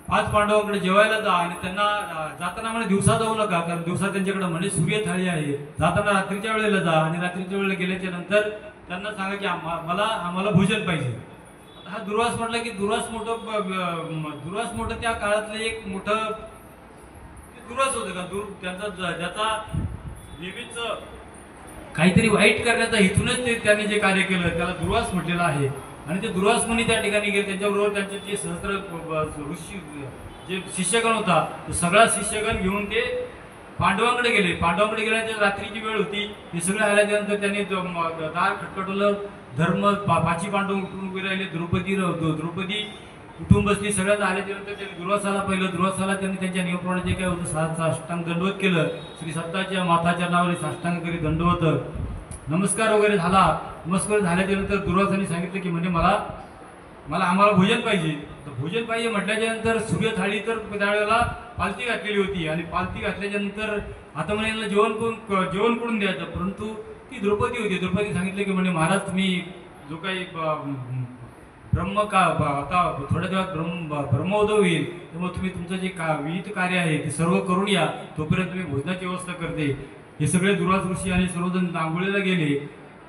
5 पांडवांकडे जेवायला जा आणि त्यांना जाताना म्हणे दिवसा जाऊ नका, कारण दिवसा त्यांच्याकडे म्हणे सूर्य थाळी आहे. जाताना रात्रीच्या वेळेला जा आणि रात्रीच्या वेळेला गेल्याच्या नंतर त्यांना सांगा की आम्हाला भोजन पाहिजे. हा दुर्वास म्हटलं की दुर्वास मोठं त्या काळातलं एक मोठं दुर्वास होतं का, त्यांचा ज्याचा नेहमीच काहीतरी वाईट करण्याचा इथूनच त्यांनी जे कार्य केलं त्याला दुर्वास म्हटलेलं आहे. आणि ते दुर्वास मुनी त्या ठिकाणी गेले. त्यांच्याबरोबर त्यांचे जे सहस्त्र ऋषी जे शिष्यगण होता तो सगळा शिष्यगण घेऊन ते पांडवांकडे गेले. पांडवांकडे गेल्यानंतर रात्रीची वेळ होती. हे सगळे आल्याच्यानंतर त्यांनी दार खटखटवलं. धर्म 5 पांडव उठून उभे राहिले. द्रौपदी उठून बसली. सगळ्यात आल्याच्यानंतर त्यांनी दुर्वासाला पाहिलं. दुर्वासाला त्यांनी त्यांच्या नियमप्रमाणे जे काय होतं साष्टांग दंडवत केलं. श्री सत्ताच्या माताच्या नावाने साष्टांग करी दंडवत नमस्कार वगैरे झाला. नमस्कार झाल्याच्यानंतर दुर्वासाने सांगितलं की म्हणजे आम्हाला भोजन पाहिजे. तर भोजन पाहिजे म्हटल्याच्या नंतर सूर्य थाळी तर त्यावेळेला पालती घातलेली होती आणि पालती घातल्याच्या नंतर आता म्हणे यांना जेवण करून द्यायचं, परंतु ती द्रौपदी होती. द्रौपदी सांगितलं की म्हणजे महाराज तुम्ही जो काही आता थोड्या दिवसात ब्रह्मोदय होईल, त्यामुळे तुम्ही तुमचं जे विहित कार्य आहे ते सर्व करून या, तोपर्यंत तुम्ही भोजनाची व्यवस्था करते. हे सगळे दुर्वास ऋषी आणि सर्वजण आंघोळीला गेले.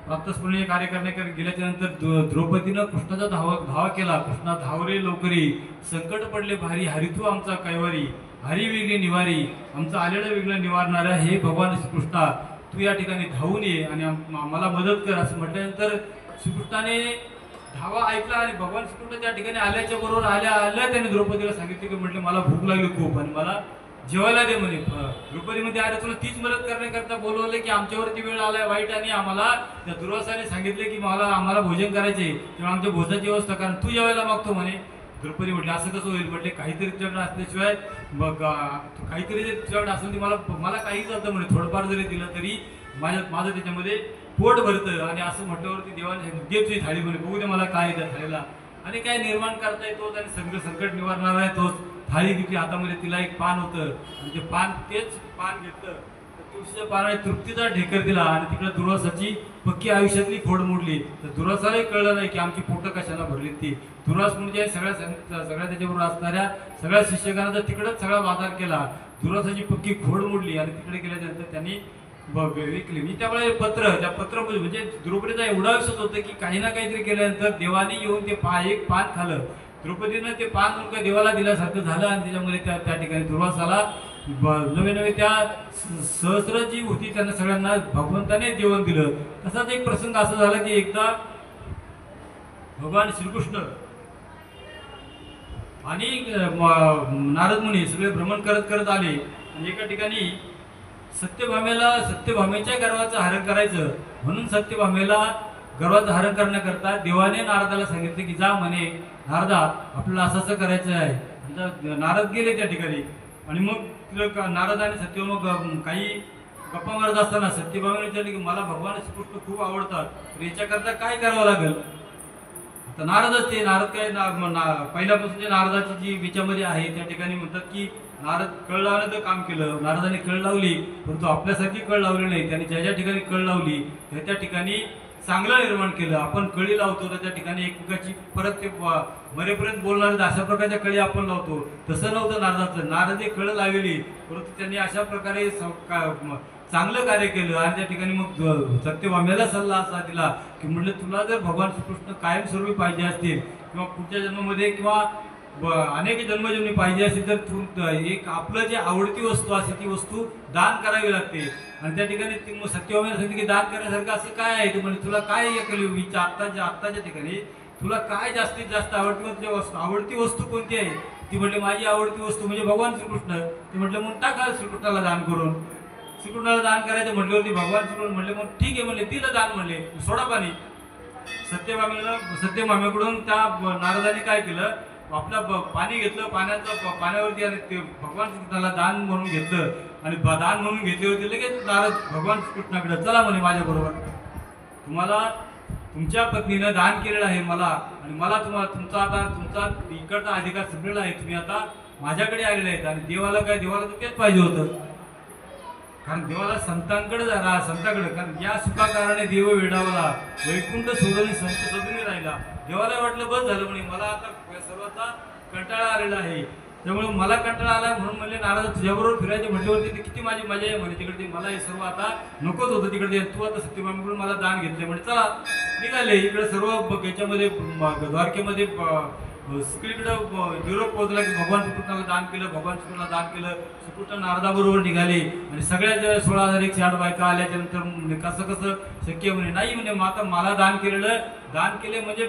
प्रातस्मरणीय कार्य करण्याकडे गेल्याच्या नंतर द्रौपदीनं कृष्णाचा धावा केला. कृष्णा धावरे लवकरी, संकट पडले भारी, हरी तू आमचा कैवारी, हरी वेगळी निवारी, आमचं आलेलं वेगळं निवारणाऱ्या हे भगवान श्रीकृष्णा तू या ठिकाणी धावून ये आणि मला मदत कर. असं म्हटल्यानंतर श्रीकृष्णाने धावा ऐकला आणि भगवान श्रीकृष्ण त्या ठिकाणी आल्याच्या बरोबर आल्या त्यांनी द्रौपदीला सांगितले की म्हटले मला भूक लागली खूप आणि मला जेवायला दे म्हणे. द्रौपदीमध्ये अरे तुला तीच मदत करण्याकरता बोलवले की आमच्यावरती वेळ आलाय वाईट आणि आम्हाला त्या दुर्वासाने सांगितले की आम्हाला भोजन करायचे, तेव्हा आमच्या भोजनाची व्यवस्था कारण तू जेवायला मागतो म्हणे. द्रौपदी म्हटले असं कसं होईल. म्हटले काहीतरी तुझ्याकडे असल्याशिवाय काहीतरी जे तुझ्याकडे असेल ते मला काही जातं म्हणे. थोडंफार जरी दिलं तरी माझं त्याच्यामध्ये पोट भरतं. आणि असं म्हटल्यावरती देवाने दे तुझी थाळी म्हणे, बघू दे मला काय त्या थाळीला आणि काय निर्माण करता येतो आणि सगळं संकट निवारणार आहे तोच. थाळी घेतली हातामध्ये, तिला एक पान होतं आणि तेच पान घेतलं तर तो तुळशीच्या पानाने तृप्तीचा ढेकर दिला आणि तिकडे दुर्वासाची पक्की आयुष्यातली फोड मोडली. तर दुर्वासालाही कळलं नाही की आमची पोटं कशाला भरली. ती दुर्वास म्हणजे सगळ्या त्याच्याबरोबर असणाऱ्या सगळ्या शिक्षकांना तिकडंच सगळा बाजार केला. दुर्वासाची पक्की खोड मोडली आणि तिकडे गेल्यानंतर त्यांनी विकली. मी त्यावेळेला त्या पत्र म्हणजे द्रौपदीचा एवढा विश्वास होतं की काही ना काहीतरी केल्यानंतर देवाने येऊन ते एक पान खाल्लं. द्रौपदीनं ते पान मुलगा देवाला दिल्यासारखं झालं आणि त्याच्यामध्ये त्या ठिकाणी दुर्वासाला नवे नवे त्या सहस्र जी होती त्यांना सगळ्यांना भगवंताने जेवण दिलं. तसाच एक प्रसंग असा झाला की एकदा भगवान श्रीकृष्ण आणि नारद मुनी सगळे भ्रमण करत करत आले आणि एका ठिकाणी सत्यभामेच्या गर्वाचं हरण करायचं म्हणून सत्यभामेला गर्वाचं हरण करण्याकरता देवाने नारदाला सांगितलं की जा म्हणे नारदा आपल्याला असं करायचं आहे. नारद गेले त्या ठिकाणी आणि मग नारद आणि सत्यभामा काही गप्पा मारत असताना सत्यभामेने विचारले की मला भगवान श्रीकृष्ण खूप आवडतात तर याच्याकरता काय करावं लागेल. तर नारदच ते नारद काय पहिल्यापासून जे नारदाची जी विचारामध्ये आहे त्या ठिकाणी म्हणतात की नारद कळ लावण्याचं काम केलं. नारदाने कळ लावली परंतु आपल्यासारखी कळ लावली नाही. त्यांनी ज्या ज्या ठिकाणी कळ लावली त्या ठिकाणी चांगलं निर्माण केलं. आपण कळी लावतो तर त्या ठिकाणी एकमेकाची परत ते मरेपर्यंत बोलणारे अशा प्रकारच्या कळी आपण लावतो. तसं नव्हतं नारदाचं. नारदने कळ लावली परंतु त्यांनी अशा प्रकारे चांगलं कार्य केलं आणि त्या ठिकाणी मग सत्यभामेला सल्ला असा दिला की म्हटलं तुला जर भगवान श्रीकृष्ण कायमस्वरूपी पाहिजे असतील किंवा पुढच्या जन्मामध्ये किंवा अनेक जन्मजन्मी पाहिजे असेल तर तू एक आपलं जे आवडती वस्तू असते ती वस्तू दान करावी लागते. आणि त्या ठिकाणी ती सत्यभामेला सांगितलं की दान करण्यासारखं असं काय आहे. तू म्हणजे तुला काय आत्ताच्या ठिकाणी तुला काय जास्तीत जास्त तुझ्या वस्तू आवडती वस्तू कोणती आहे. ती म्हटली माझी आवडती वस्तू म्हणजे भगवान श्रीकृष्ण. ते म्हटलं मग टाका श्रीकृष्णाला दान करून. श्रीकृष्णाला दान करायचं म्हटल्यावरती भगवान श्रीकृष्ण म्हटले मग ठीक आहे म्हणले तिला दान म्हणले सोडा पाणी. सत्यभामेकडून त्या नारदाने काय केलं आपलं पाणी घेतलं पाण्यावरती आणि ते भगवान श्रीकृष्णाला दान म्हणून घेतलं आणि दान म्हणून घेतले होते लगेच नारद भगवान श्रीकृष्णाकडे चला म्हणे माझ्याबरोबर तुम्हाला तुमच्या पत्नीनं दान केलेलं आहे मला आणि मला तुमचा इकडचा अधिकार संपलेला आहे. तुम्ही आता माझ्याकडे आलेले आहेत आणि देवाला तर तेच पाहिजे होतं. कारण देवाला संतांकडे कारण या सुखाकारणाने देव वेडावला वैकुंठ सोडून संत सदून राहिला. देवाला वाटलं बस झालं म्हणे मला आता सर्वांचा कंटाळा आलेला आहे. त्यामुळे मला कंटाळा आला म्हणून म्हणले नारद तुझ्याबरोबर फिरायचे म्हटल्यावरती ते किती माझी मजा आहे म्हणे तिकडे मला हे सर्व आता नकोच होतं तिकडे तू आता सत्यभामेकडून मला दान घेतले म्हणजे चला निघाले. इकडे सर्व याच्यामध्ये द्वारकेमध्ये सगळीकडं युरोप पोहोचला की भगवान श्रीकृष्णाला दान केलं. भगवान श्रीकृष्णाला दान केलं. श्रीकृष्ण नारदाबरोबर निघाले आणि सगळ्या ज्या 16,108 बायका आल्याच्यानंतर कसं शक्य म्हणे नाही म्हणे आता मला दान केले म्हणजे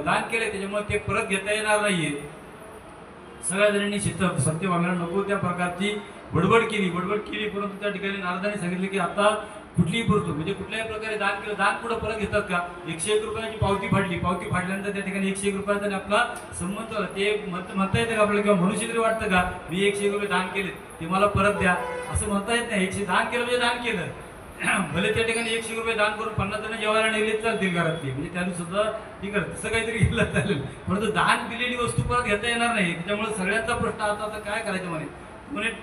दान केले त्याच्यामुळे ते परत घेता येणार नाहीये. सगळ्या जणांनी सत्यभामेला नको त्या प्रकारची बडबड केली परंतु त्या ठिकाणी नारदाने सांगितले की आता कुठलीही गोष्ट म्हणजे कुठल्याही प्रकारे दान केलं दान पुढे परत घेतात का. 101 रुपयाची पावती फाडल्यानंतर त्या ठिकाणी 101 रुपयाचा आपला संबंध झाला. ते म्हणता येतं का आपल्याला किंवा मनुष्य तरी वाटतं का मी 101 रुपये दान केले ते मला परत द्या असं म्हणता येत नाही. 100 दान केलं म्हणजे दान केलं. भले त्या ठिकाणी 100 रुपये दान करून 50 जण जेवायला नेले चालतील घरातली म्हणजे त्यांनी सुद्धा ठीक आहे तसं काहीतरी केलं चालेल परंतु दान दिलेली वस्तू परत घेता येणार नाही. त्याच्यामुळे सगळ्यांचा प्रश्न आता काय करायचं म्हणे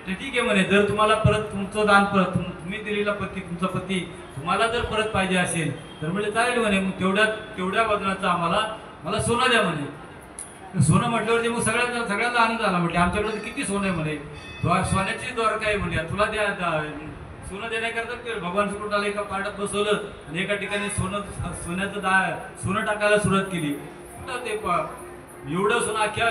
ठीक आहे म्हणे जर तुम्हाला परत तुमचं दान परत तुम्ही दिलेला तुमचा पती तुम्हाला जर परत पाहिजे असेल तर म्हणजे चालेल म्हणे मग तेवढ्या वजनाचा मला सोनं द्या म्हणे. सोनं म्हटल्यावरती मग सगळ्यांना आनंद आला. म्हटले आमच्याकडे किती सोनं आहे म्हणे सोन्याची द्वारका आहे म्हणे तुला द्या सोनं देण्याकरता भगवान श्रीकृष्णाला एका पाटात बसवलं आणि एका ठिकाणी सोनं टाकायला सुरुवात केली. ते एवढं सोनं अख्ख्या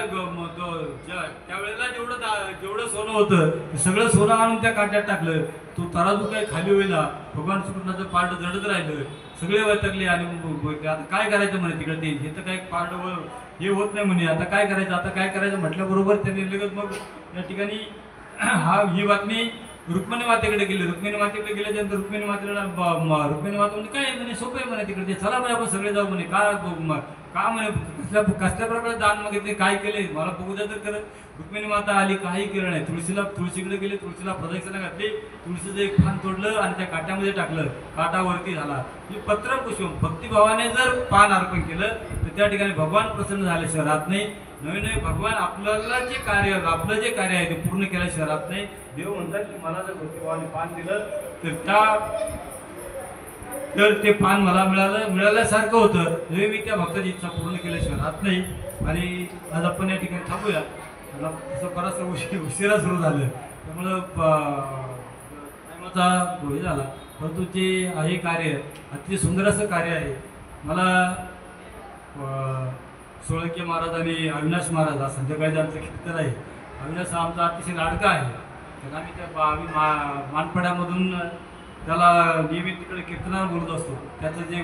त्यावेळेला जेवढं सोनं होतं ते सगळं सोनं आणून त्या काट्यात टाकलं. तो तराजू काय खाली होईला भगवान श्रीकृष्णाचं पार्ट जडत राहिलं. सगळे वैतकले आणि आता काय करायचं म्हणे तिकडे हे तर काही पार्ट हे होत नाही म्हणे आता काय करायचं म्हटल्याबरोबर त्यांनी लगेच मग या ठिकाणी ही बातमी रुक्मिणी मातेकडे गेली. रुक्मिणी मातेकडे गेल्याच्यानंतर रुक्मिणी माता म्हणजे काय म्हणे सोपं आहे म्हणे तिकडे चला म्हणे आपण सगळे जाऊ म्हणे का म्हणे कसल्या प्रकारे दान मागितले काय केले मला बघू द्या तर करत. रुक्मिणी माता आली काही केलं नाही. तुळशीकडे गेले तुळशीला प्रदक्षिणा घातली तुळशीचं एक पान तोडलं आणि त्या काट्यामध्ये टाकलं काटावरती झाला. ही पत्र पुष्प भक्तिभावाने जर पान अर्पण केलं तर त्या ठिकाणी भगवान प्रसन्न झाल्याशिवाय राहत नाही. नवीन नवीन भगवान आपल्याला जे कार्य आपलं जे कार्य आहे ते पूर्ण केल्याशिवाय राहत नाही. देव म्हणतात की मला जर भक्तिभावाने पान दिलं तर ते पान मला मिळाल्यासारखं होतं. नवी मी त्या भक्ताची इच्छा पूर्ण केल्याशिवाय राहत नाही. आणि आज आपण या ठिकाणी थांबूया. मला तसं बराचसा उशिरा सुरू झालं त्यामुळं टायमाचा गोळी झाला. परंतु ते आहे कार्य अतिशय सुंदर असं कार्य आहे. मला सोळंके महाराज आणि अविनाश महाराज हा संध्याकाळी आमचं कीर्तन आहे. अविनाश हा आमचा अतिशय लाडका आहे. तर आम्ही मानपड्यामधून त्याला नियमित तिकडे कीर्तनावर बोलत असतो. त्याचं जे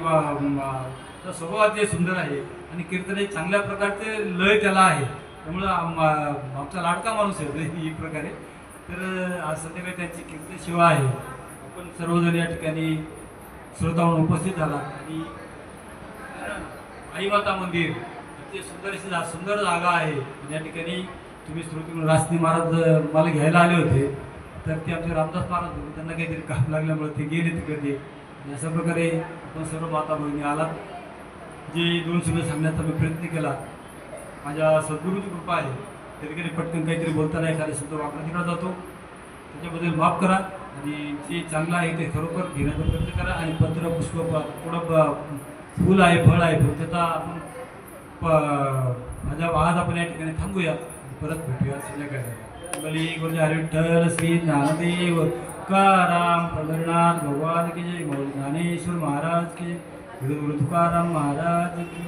स्वभाव ते सुंदर आहे आणि कीर्तन हे चांगल्या प्रकारचे लय त्याला आहे. त्यामुळं आमचा लाडका माणूस आहे एक प्रकारे. तर आज संध्याकाळी त्यांची कीर्तन सेवा आहे. आपण सर्वजण या ठिकाणी श्रोता म्हणून उपस्थित झाला. आणि आईमाता मंदिर ते सुंदर जागा आहे. या ठिकाणी तुम्ही श्रोती म्हणून रासनी महाराज मला घ्यायला आले होते. तर ते आमचे रामदास महाराज होते. त्यांना काहीतरी काम लागल्यामुळे ते गेले तिकडे. आणि अशा प्रकारे आपण सर्व माता भगिनी आलात. जे 2 शब्द सांगण्याचा मी प्रयत्न केला. माझ्या सद्गुरूची कृपा आहे. कधी कधी पटकन काहीतरी बोलताना एखादा शब्द वापरा तिकडे जातो. त्याच्याबद्दल माफ करा. आणि जे चांगलं आहे ते खरोखर घेण्याचा प्रयत्न करा. आणि पत्र पुष्प पुढं फूल आहे फळ आहे पण त्याचा आपण आज आपण या ठिकाणी थांबूया. परत भेटूया संध्याकाळी. बली गुरुजी हरी विठ्ठल श्री ज्ञानदेव तुकाराम पंढरीनाथ भगवान की जय. मौली ज्ञानेश्वर महाराज की जय. गुरु तुकाराम महाराज की.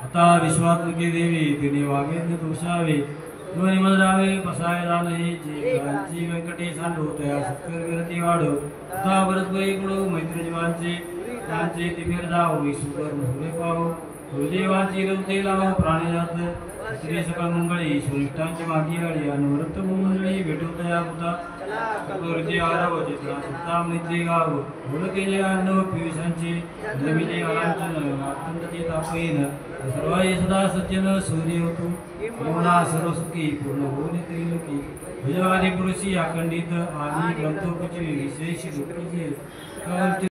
आता विश्वात्मके देवी तिने वागेंद्र दोषावे ध्वनी मजरावे पसाय नाही जे घरांची व्यंकटे सांडो तया सत्कर विरती वाढो. आता बरसबरी गुडो मैत्री जीवांचे त्यांचे तिमेर जाओ ईश्वर महुरे पाहो. गुरुदेवांची रवते लावो प्राणी जात श्री सकळ मंगळी श्रेष्ठांची मागी आळी अनुव्रत मंडळी भेटो तया बुधा. गुरुजी आरव चित्रा सुत्ता मैत्री गाव ओळखे जे अन्न पिविसांची जमिनी आलांचन अत्यंत तापईन सर्वाय सदा सत्यन सूर्य होतो. जीवना सर्व सुखी पूर्ण होणे त्रिलोकी विजयादी पुरुषी अखंडित आणि ग्रंथोपची विशेष दुःखी